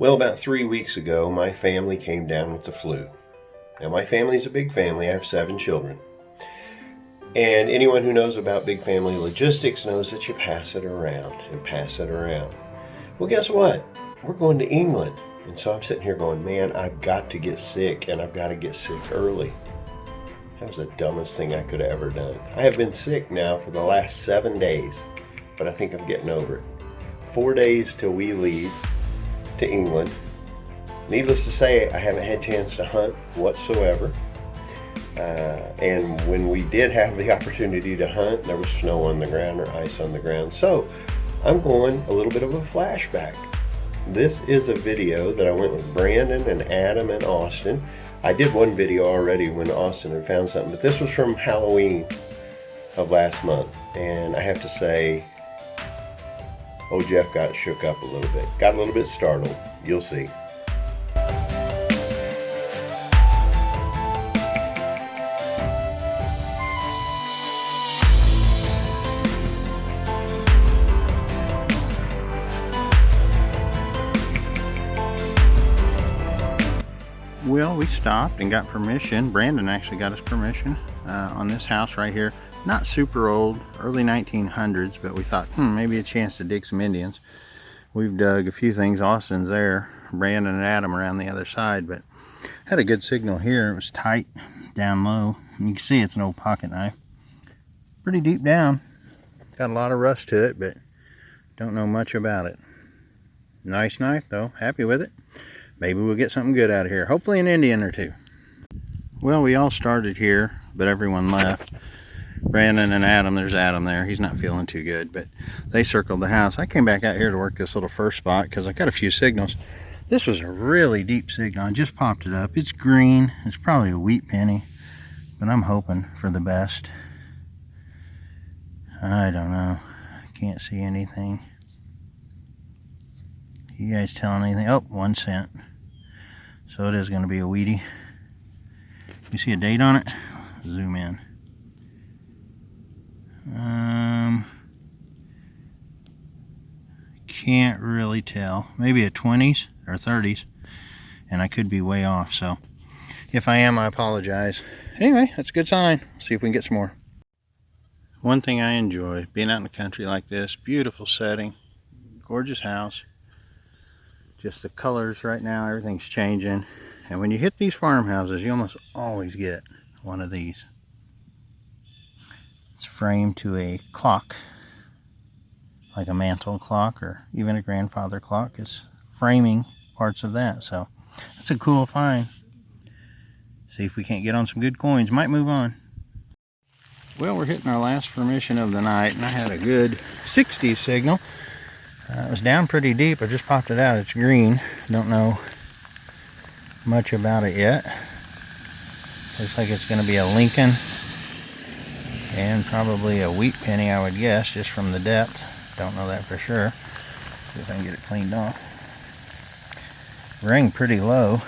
Well, about 3 weeks ago, my family came down with the flu. Now, my family's a big family. I have 7 children. And anyone who knows about big family logistics knows that you pass it around and pass it around. Well, guess what? We're going to England. And so I'm sitting here going, man, I've got to get sick, and I've got to get sick early. That was the dumbest thing I could have ever done. I have been sick now for the last 7 days, but I think I'm getting over it. 4 days till we leave to England. Needless to say, I haven't had a chance to hunt whatsoever. And when we did have the opportunity to hunt, there was snow on the ground or ice on the ground. So I'm going a little bit of a flashback. This is a video that I went with Brandon and Adam and Austin. I did one video already when Austin had found something, but this was from Halloween of last month. And I have to say, old Jeff got shook up a little bit. Got a little bit startled. You'll see. Well, we stopped and got permission. Brandon actually got us permission on this house right here. Not super old, early 1900s, but we thought, maybe a chance to dig some Indians. We've dug a few things. Austin's there. Brandon and Adam around the other side, but had a good signal here. It was tight down low. And you can see it's an old pocket knife. Pretty deep down. Got a lot of rust to it, but don't know much about it. Nice knife though. Happy with it. Maybe we'll get something good out of here. Hopefully an Indian or two. Well, we all started here, but everyone left. Brandon and Adam, there's Adam there. He's not feeling too good, but they circled the house. I came back out here to work this little first spot because I got a few signals. This was a really deep signal. I just popped it up. It's green. It's probably a wheat penny, but I'm hoping for the best. I don't know. Can't see anything. You guys telling anything? Oh, 1 cent. So it is going to be a wheatie. You see a date on it? Zoom in. Can't really tell. Maybe a 20s or 30s. And I could be way off. So if I am, I apologize. Anyway, that's a good sign. See if we can get some more. One thing I enjoy, being out in the country like this. Beautiful setting. Gorgeous house. Just the colors right now, everything's changing. And when you hit these farmhouses, you almost always get one of these. It's framed to a clock, like a mantle clock or even a grandfather clock is framing parts of that. So that's a cool find. See if we can't get on some good coins. Might move on. Well, we're hitting our last permission of the night, and I had a good 60 signal. It was down pretty deep. I just popped it out. It's green. Don't know much about it yet. Looks like it's going to be a Lincoln and probably a wheat penny, I would guess, just from the depth. Don't know that for sure. See if I can get it cleaned off. Ring pretty low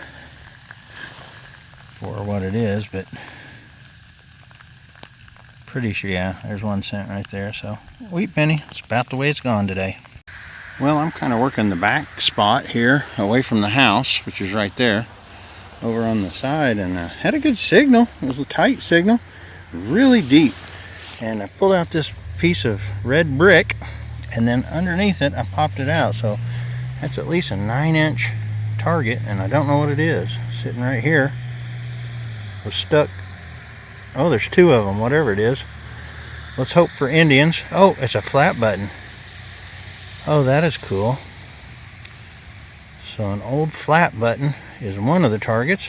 for what it is, but pretty sure, yeah, there's 1 cent right there. So wheat penny, it's about the way it's gone today. Well, I'm kind of working the back spot here away from the house, which is right there, over on the side, and had a good signal. It was a tight signal, really deep. And I pulled out this piece of red brick, and then underneath it, I popped it out. So that's at least a 9-inch target, and I don't know what it is. Sitting right here, was stuck. Oh, there's 2 of them, whatever it is. Let's hope for Indians. Oh, it's a flat button. Oh, that is cool. So an old flat button is one of the targets.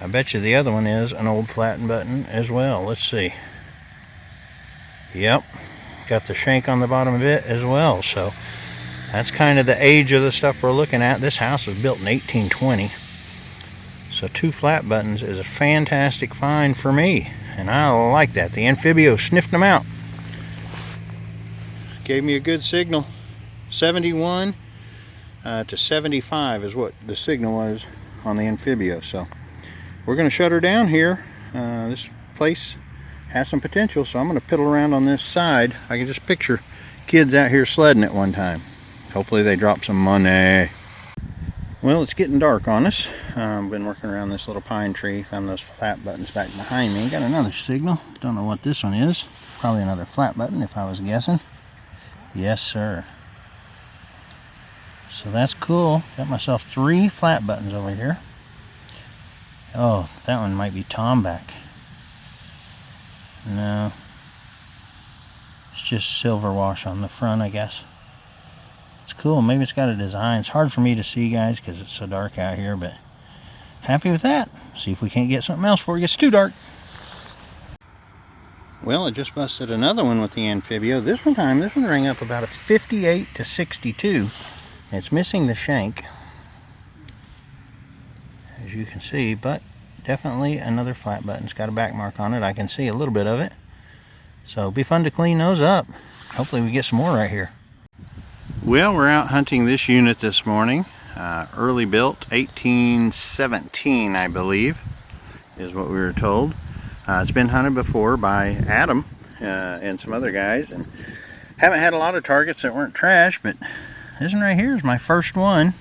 I bet you the other one is an old flat button as well. Let's see. Yep. Got the shank on the bottom of it as well. So that's kind of the age of the stuff we're looking at. This house was built in 1820. So 2 flat buttons is a fantastic find for me. And I like that. The amphibio sniffed them out. Gave me a good signal. 71 to 75 is what the signal was on the amphibio. So we're going to shut her down here. This place has some potential, so I'm going to piddle around on this side. I can just picture kids out here sledding at one time. Hopefully they drop some money. Well, it's getting dark on us. I've been working around this little pine tree. Found those flat buttons back behind me. Got another signal. Don't know what this one is. Probably another flat button if I was guessing. Yes, sir. So that's cool. Got myself 3 flat buttons over here. Oh, that one might be Tomback. No. It's just silver wash on the front, I guess. It's cool. Maybe it's got a design. It's hard for me to see, guys, because it's so dark out here, but happy with that. See if we can't get something else before it gets too dark. Well, I just busted another one with the Amphibio. This one rang up about a 58 to 62. It's missing the shank, as you can see, but definitely another flat button. It's got a back mark on it. I can see a little bit of it. So it'll be fun to clean those up. Hopefully we get some more right here. Well, we're out hunting this unit this morning. Early built, 1817, I believe, is what we were told. It's been hunted before by Adam and some other guys, and haven't had a lot of targets that weren't trash, but this one right here is my first one.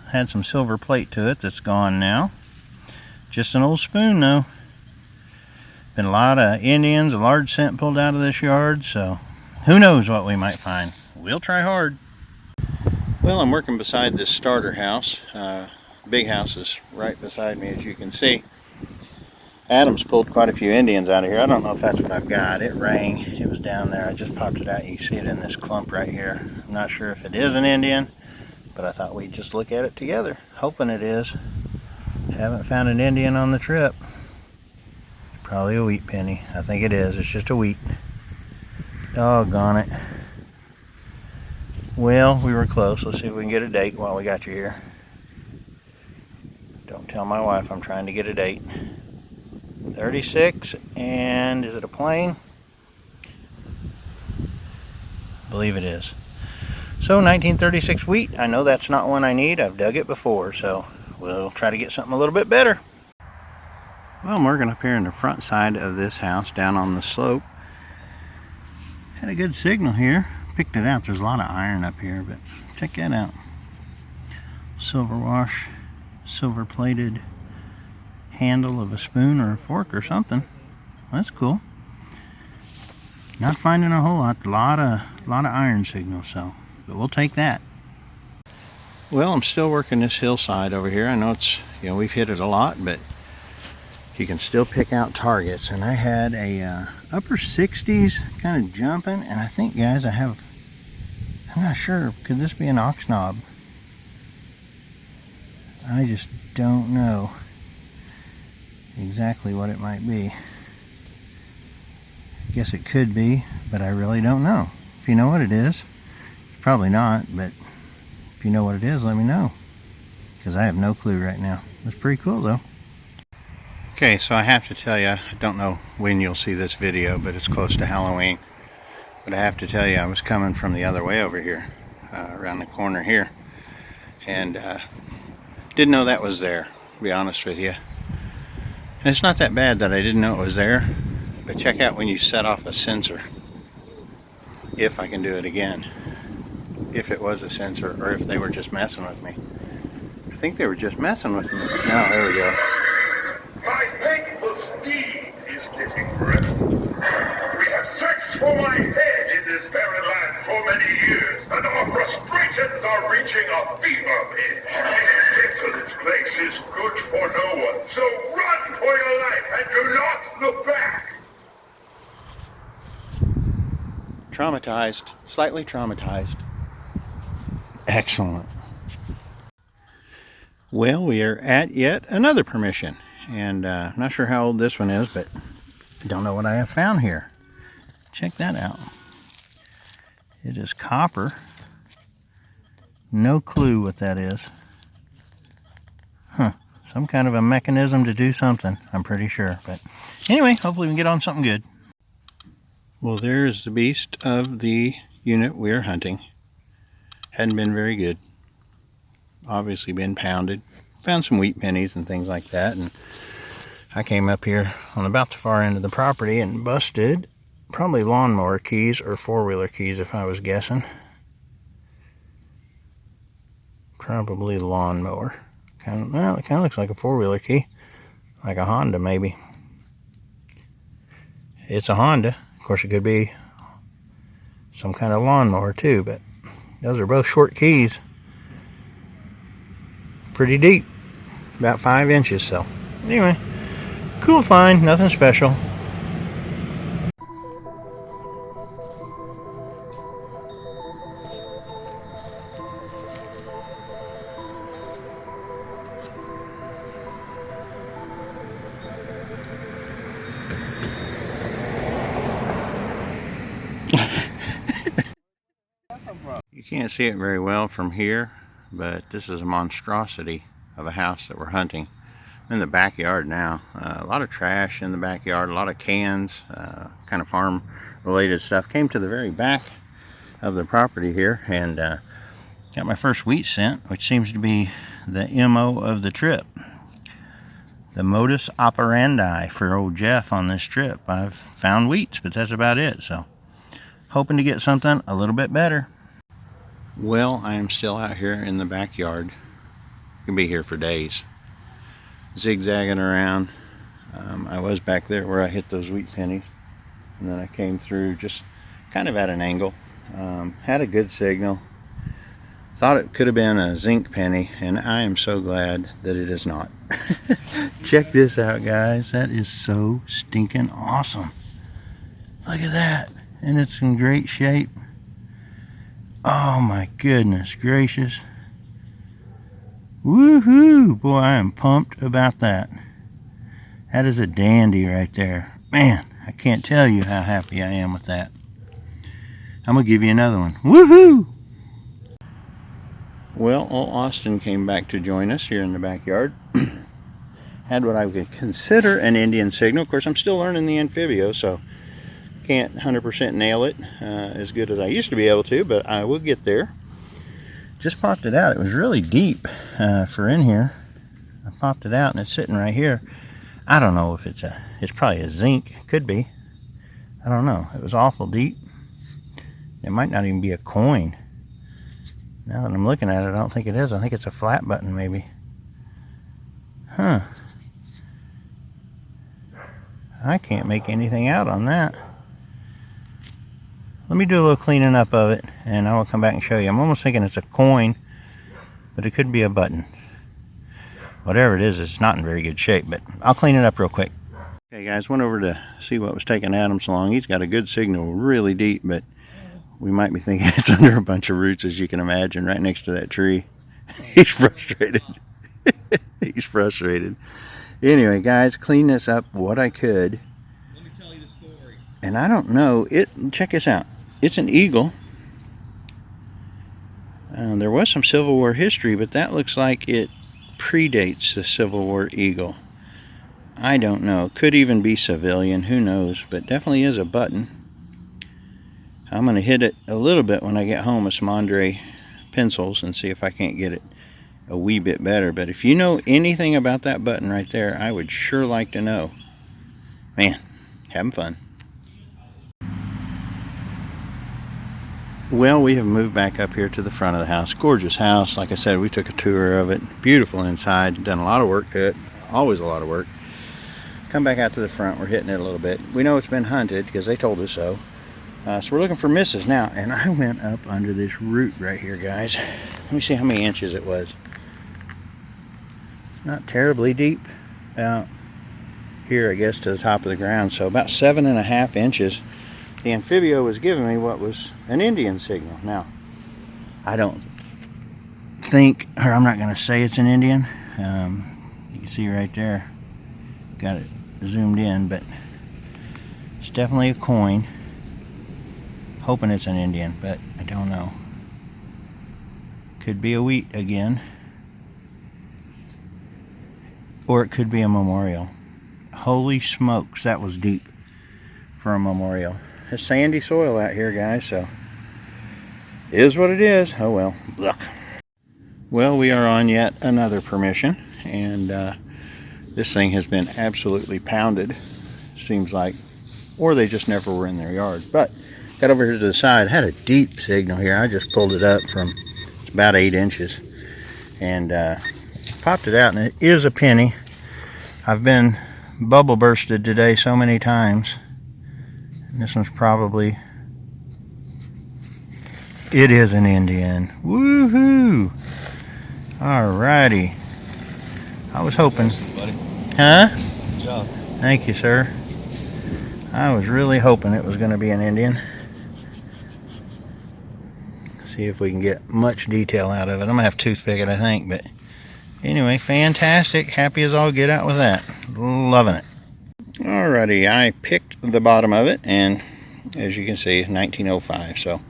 Had some silver plate to it that's gone now. Just an old spoon though. Been a lot of Indians, a large scent pulled out of this yard, so who knows what we might find. We'll try hard. Well, I'm working beside this starter house. Big house is right beside me, as you can see. Adam's pulled quite a few Indians out of here. I don't know if that's what I've got. It rang. It was down there. I just popped it out. You can see it in this clump right here. I'm not sure if it is an Indian, but I thought we'd just look at it together, hoping it is. Haven't found an Indian on the trip. Probably a wheat penny. I think it is. It's just a wheat. Doggone it. Well, we were close. Let's see if we can get a date while we got you here. Don't tell my wife I'm trying to get a date. 36, and is it a plane? I believe it is. So 1936 wheat. I know that's not one I need. I've dug it before, so we'll try to get something a little bit better. Well, I'm working up here in the front side of this house down on the slope. Had a good signal here. Picked it out. There's a lot of iron up here, but check that out. Silver wash, silver plated handle of a spoon or a fork or something. That's cool. Not finding a whole lot of iron signals, so but we'll take that. Well, I'm still working this hillside over here. I know it's, we've hit it a lot, but you can still pick out targets. And I had a upper 60s kind of jumping, and I think, guys, I'm not sure, could this be an ox knob? I just don't know exactly what it might be. I guess it could be, but I really don't know. If you know what it is, probably not, but if you know what it is, let me know, because I have no clue right now. It's pretty cool though. Okay, so I have to tell you, I don't know when you'll see this video, but it's close to Halloween. But I have to tell you, I was coming from the other way over here, around the corner here, and didn't know that was there, to be honest with you. And it's not that bad that I didn't know it was there, but check out when you set off a sensor. If I can do it again. If it was a sensor, or if they were just messing with me. I think they were just messing with me. Now, there we go. My faithful steed is getting restless. We have searched for my head in this barren land for many years, and our frustrations are reaching a fever pitch. This desolate place is good for no one, so run for your life and do not look back. Traumatized, slightly traumatized. Excellent. Well, we are at yet another permission, and I'm not sure how old this one is, but I don't know what I have found here. Check that out. It is copper. No clue what that is. Huh. Some kind of a mechanism to do something, I'm pretty sure. But anyway, hopefully we can get on something good. Well, there's the beast of the unit we are hunting. Hadn't been very good. Obviously been pounded. Found some wheat pennies and things like that. And I came up here on about the far end of the property and busted probably lawnmower keys or four-wheeler keys if I was guessing. Probably lawnmower. Well, it kind of looks like a four-wheeler key. Like a Honda, maybe. It's a Honda. Of course, it could be some kind of lawnmower, too, but those are both short keys. Pretty deep. About 5 inches, so. Anyway, cool find. Nothing special. You can't see it very well from here, but this is a monstrosity of a house that we're hunting. In the backyard now. A lot of trash in the backyard, a lot of cans, kind of farm related stuff. Came to the very back of the property here and got my first wheat scent, which seems to be the MO of the trip. The modus operandi for old Jeff on this trip. I've found wheats, but that's about it. So hoping to get something a little bit better. Well, I am still out here in the backyard. Can be here for days. Zigzagging around. I was back there where I hit those wheat pennies, and then I came through just kind of at an angle. Had a good signal. Thought it could have been a zinc penny, and I am so glad that it is not. Check this out, guys. That is so stinking awesome. Look at that. And it's in great shape. Oh my goodness gracious. Woohoo! Boy, I am pumped about that. That is a dandy right there. Man, I can't tell you how happy I am with that. I'm going to give you another one. Woohoo! Well, old Austin came back to join us here in the backyard. Had what I would consider an Indian signal. Of course, I'm still learning the Amphibio, so can't 100% nail it as good as I used to be able to, but I will get there. Just popped it out. It was really deep for in here. I popped it out and it's sitting right here. I don't know if it's probably a zinc. Could be. I don't know. It was awful deep. It might not even be a coin. Now that I'm looking at it, I don't think it is. I think it's a flat button maybe. Huh. I can't make anything out on that. Let me do a little cleaning up of it, and I will come back and show you. I'm almost thinking it's a coin, but it could be a button. Whatever it is, it's not in very good shape, but I'll clean it up real quick. Okay, guys, went over to see what was taking Adam so long. He's got a good signal, really deep, but we might be thinking it's under a bunch of roots, as you can imagine, right next to that tree. He's frustrated. He's frustrated. Anyway, guys, clean this up what I could. Let me tell you the story. And I don't know, check this out. It's an eagle. There was some Civil War history, but that looks like it predates the Civil War eagle. I don't know. Could even be civilian. Who knows? But definitely is a button. I'm going to hit it a little bit when I get home with some Andre pencils and see if I can't get it a wee bit better. But if you know anything about that button right there, I would sure like to know. Man, having fun. Well, we have moved back up here to the front of the house. Gorgeous house. Like I said, we took a tour of it. Beautiful inside. Done a lot of work to it. Always a lot of work. Come back out to the front. We're hitting it a little bit. We know it's been hunted because they told us so. So we're looking for misses now. And I went up under this root right here, guys. Let me see how many inches it was. Not terribly deep. About here, I guess, to the top of the ground. So about 7.5 inches. The Amphibio was giving me what was an Indian signal. Now, I don't think, or I'm not going to say it's an Indian. You can see right there, got it zoomed in, but it's definitely a coin. Hoping it's an Indian, but I don't know. Could be a wheat again, or it could be a memorial. Holy smokes, that was deep for a memorial. It's sandy soil out here, guys, so it is what it is. Oh well. Look. Well, we are on yet another permission, and this thing has been absolutely pounded, seems like, or they just never were in their yard. But got over here to the side, had a deep signal here. I just pulled it up from, it's about 8 inches. and popped it out, and it is a penny. I've been bubble bursted today so many times. And this one's probably, it is an Indian. Woohoo! Alrighty. I was hoping. Huh? Good job. Thank you, sir. I was really hoping it was going to be an Indian. See if we can get much detail out of it. I'm going to have to toothpick it, I think. But anyway, fantastic. Happy as all get out with that. Loving it. Alrighty, I picked the bottom of it, and as you can see, 1905. So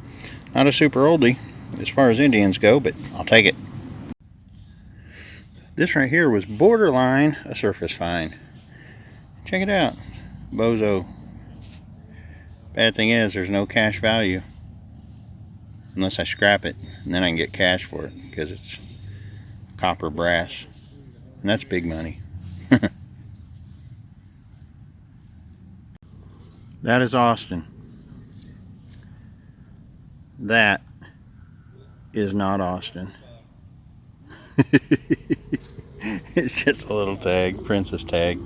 not a super oldie as far as Indians go, but I'll take it. This right here was borderline a surface find. Check it out. Bozo. Bad thing is, there's no cash value. Unless I scrap it, and then I can get cash for it, because it's copper brass. And that's big money. That is Austin. That is not Austin. It's just a little tag, princess tag.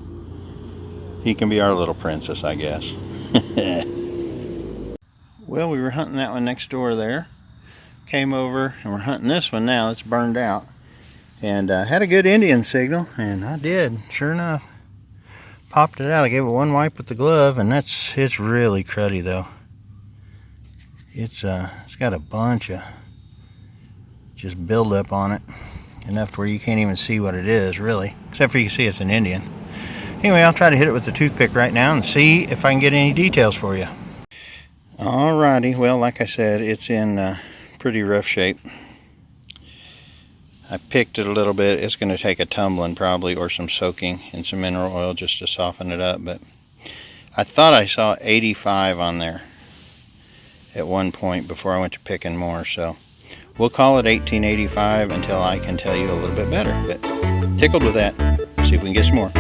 He can be our little princess, I guess. Well, we were hunting that one next door there. Came over and we're hunting this one now. It's burned out. And had a good Indian signal, and I did, sure enough. Popped it out. I gave it one wipe with the glove, and it's really cruddy though. It's got a bunch of just buildup on it, enough to where you can't even see what it is really, except for you can see it's an Indian. Anyway, I'll try to hit it with the toothpick right now and see if I can get any details for you. Alrighty, well, like I said, it's in pretty rough shape. I picked it a little bit. It's going to take a tumbling probably, or some soaking in some mineral oil just to soften it up. But I thought I saw 85 on there at one point before I went to picking more. So we'll call it 1885 until I can tell you a little bit better. But tickled with that. See if we can get some more.